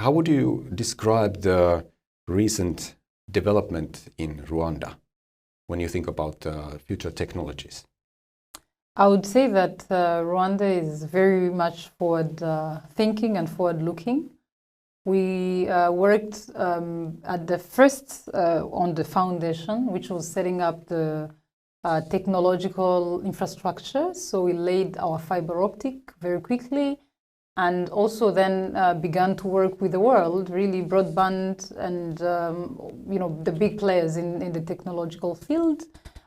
how would you describe the recent development in Rwanda when you think about future technologies? I would say that Rwanda is very much forward thinking and forward looking. We worked at the first on the foundation, which was setting up the technological infrastructure. So we laid our fiber optic very quickly, and also then began to work with the world, really broadband and the big players in the technological field,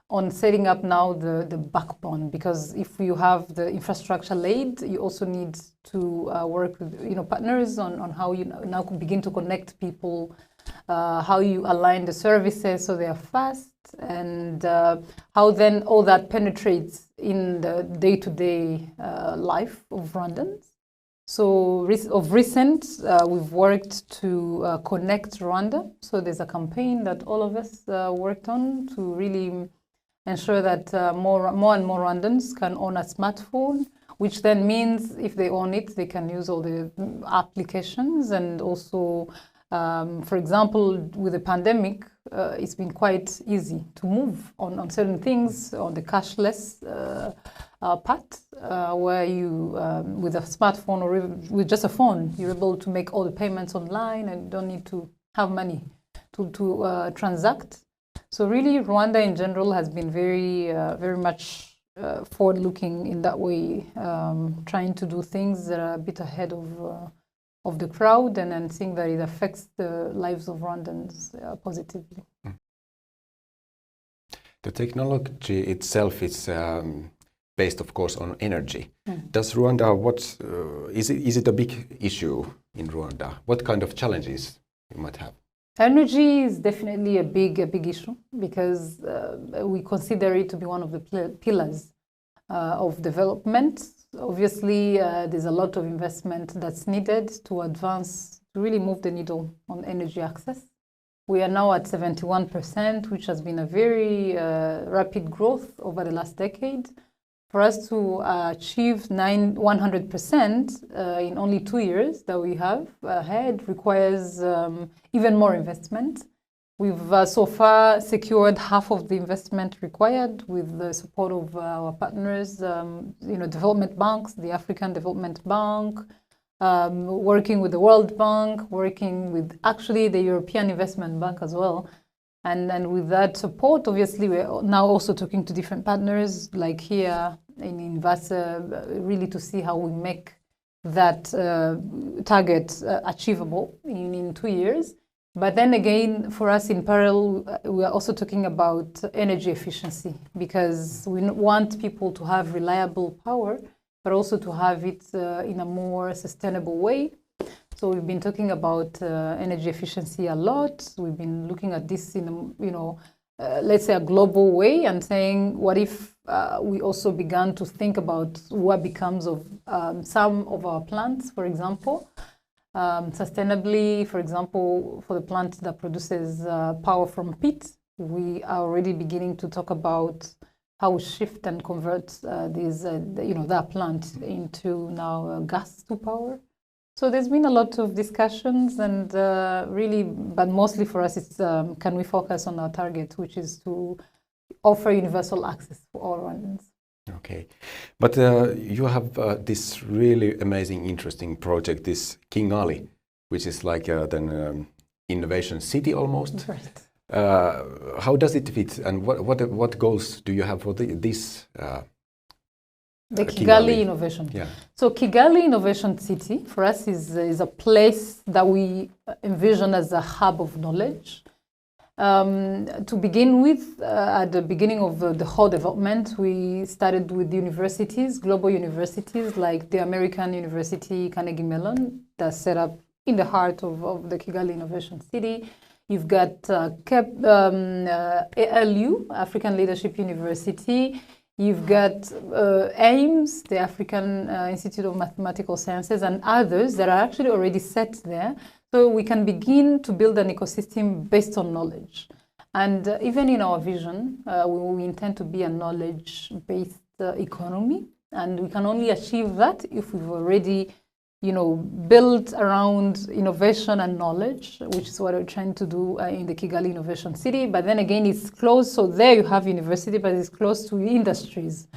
on setting up now the backbone. Because if you have the infrastructure laid, you also need to work with partners on how you now begin to connect people, how you align the services so they are fast, and how then all that penetrates in the day-to-day life of Rwandans. So of recent, we've worked to connect Rwanda. So there's a campaign that all of us worked on to really ensure that more and more Rwandans can own a smartphone, which then means if they own it, they can use all the applications. And also, for example, with the pandemic, it's been quite easy to move on certain things on the cashless part, where you, with a smartphone or with just a phone, you're able to make all the payments online and don't need to have money to transact. So really, Rwanda in general has been very much forward-looking in that way, trying to do things that are a bit ahead of the crowd, and seeing that it affects the lives of Rwandans positively. The technology itself is based, of course, on energy. Does Rwanda, is it a big issue in Rwanda? What kind of challenges you might have? Energy is definitely a big issue, because we consider it to be one of the pillars of development. Obviously, there's a lot of investment that's needed to advance, to really move the needle on energy access. We are now at 71%, which has been a very rapid growth over the last decade. For us to achieve 100% in only 2 years that we have ahead requires even more investment. We've so far secured half of the investment required with the support of our partners, development banks, the African Development Bank, working with the World Bank, working with actually the European Investment Bank as well. And with that support, obviously, we're now also talking to different partners, like here in Vaasa, really to see how we make that target achievable in 2 years. But then again, for us in parallel, we are also talking about energy efficiency, because we want people to have reliable power, but also to have it in a more sustainable way. So we've been talking about energy efficiency a lot. We've been looking at this in let's say a global way, and saying, what if we also began to think about what becomes of some of our plants, for example, sustainably. For example, for the plant that produces power from peat, we are already beginning to talk about how we shift and convert that plant into now gas to power. So there's been a lot of discussions, and really, but mostly for us, it's can we focus on our target, which is to offer universal access for all Rwandans. Okay, but you have this really amazing, interesting project, this Kigali, which is like an innovation city almost. Right. How does it fit, and what goals do you have for this? The Kigali Innovation. Yeah. So Kigali Innovation City for us is a place that we envision as a hub of knowledge. To begin with, at the beginning of the whole development, we started with universities, global universities like the American University Carnegie Mellon, that's set up in the heart of the Kigali Innovation City. You've got ALU, African Leadership University. You've got AIMS, the African Institute of Mathematical Sciences, and others that are actually already set there. So we can begin to build an ecosystem based on knowledge. And even in our vision, we intend to be a knowledge-based economy. And we can only achieve that if we've already built around innovation and knowledge, which is what we're trying to do in the Kigali Innovation City. But then again, it's close. So there you have university, but it's close to industries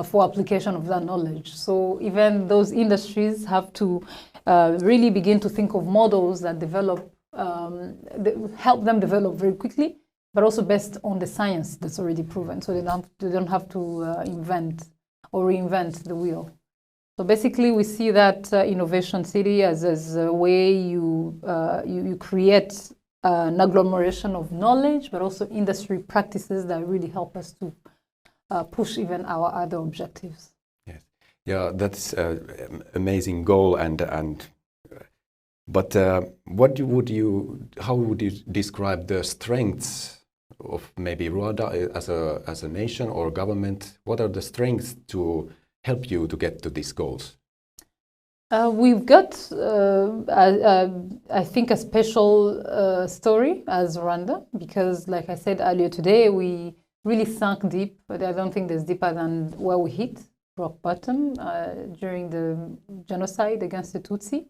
for application of that knowledge. So even those industries have to really begin to think of models that develop, help them develop very quickly, but also based on the science that's already proven. So they don't have to invent or reinvent the wheel. So basically, we see that innovation city as a way you create an agglomeration of knowledge, but also industry practices that really help us to push even our other objectives. Yes, yeah, that's an amazing goal. But how would you describe the strengths of maybe Rwanda as a nation or government? What are the strengths to help you to get to these goals? We've got, I think, a special story as Rwanda, because like I said earlier today, we really sunk deep, but I don't think there's deeper than where we hit rock bottom during the genocide against the Tutsi.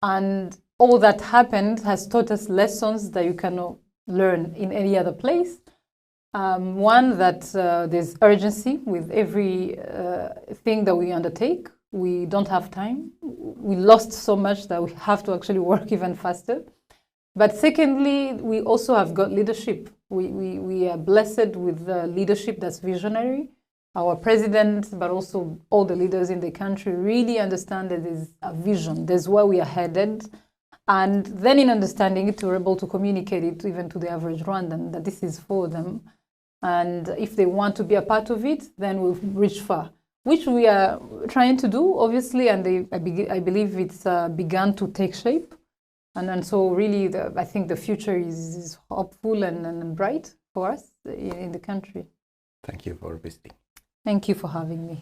And all that happened has taught us lessons that you cannot learn in any other place. One, that there's urgency with every thing that we undertake. We don't have time. We lost so much that we have to actually work even faster. But secondly, we also have got leadership. We are blessed with leadership that's visionary. Our president, but also all the leaders in the country really understand that there's a vision. There's where we are headed. And then in understanding it, we're able to communicate it even to the average Rwandan that this is for them. And if they want to be a part of it, then we'll reach far, which we are trying to do, obviously, and I believe it's begun to take shape. And so really, I think the future is hopeful and bright for us in the country. Thank you for visiting. Thank you for having me.